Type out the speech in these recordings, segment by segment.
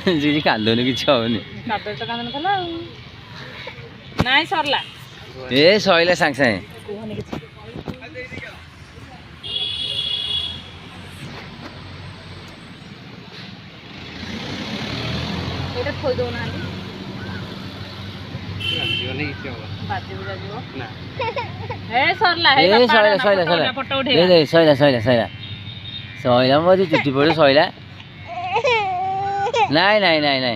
जी कांदोनी किछ होनी कादर तो कांदन कला नाइ सरला ए सइला सांग सांग कुहनी किछ एटा थोइ दो ना जीवनी किछ हो बाजी बुझा जीव ना ए सरला हे ए सइला फोटो उठे दे सइला मजी चुट्टी पड्यो सइला नाइ सइला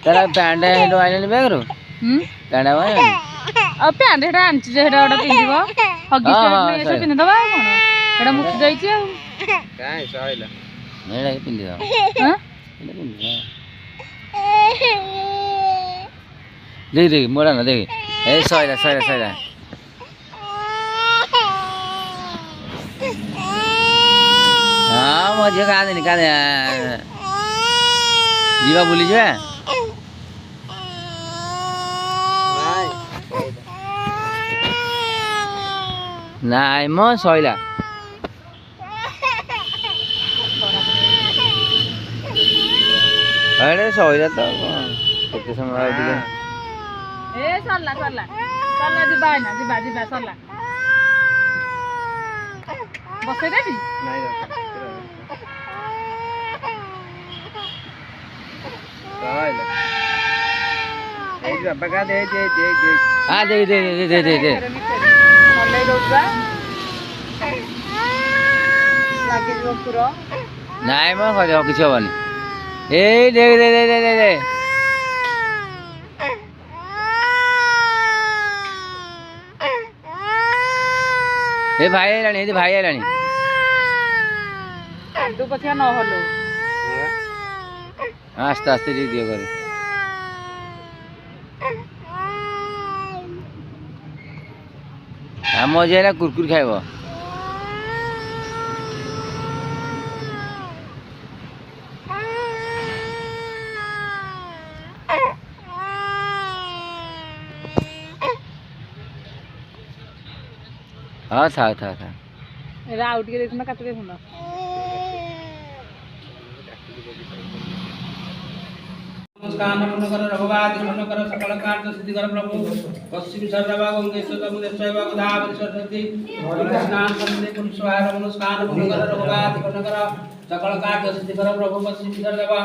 तेरा पैंट हेडो आइले बेगरो पैंट आवा आ पैंट हेडा आंची जे हेडा ओडा पिंदिबो हगी स्टाइल ने से पिन दबा कोन हेडा मुख जाईची आ काई सइला नेडा पिंदी दो हां दे मोड़ा ना दे ए सइला हाँ मजे कांदे जीवा बोली जे नाइ म सइला अरे सइला त केते समय आउदिले ए सरला जिबा सरला बसे देबी नाही सइला ए बाबा का दे हां दे मल्लै दोबा लागे जो पुरो नाइ म खरे किछ हबनी ए दे ए भाई आइलानी दु पछिया न हलो आस्ते दियो करे हम जे ना कुरकुर खाइबो हाँ था एरा आउट के देखना काट देखना नमस्कार नमन कर रघुवाद मन कर सकल कार्य सिद्धि कर प्रभु पश्चिम सर्ववा गंगेश्वर मुनेश्वर गोदावरी सरस्वती स्नान करते कुल स्वाहा नमस्कार मन कर रघुवाद मन कर सकल कार्य सिद्धि कर प्रभु पश्चिम सर्ववा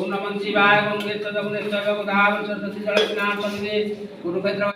ओम नमः शिवाय गंगेश्वर मुनेश्वर गोदावरी सरस्वती स्नान करते कुरुक्षेत्र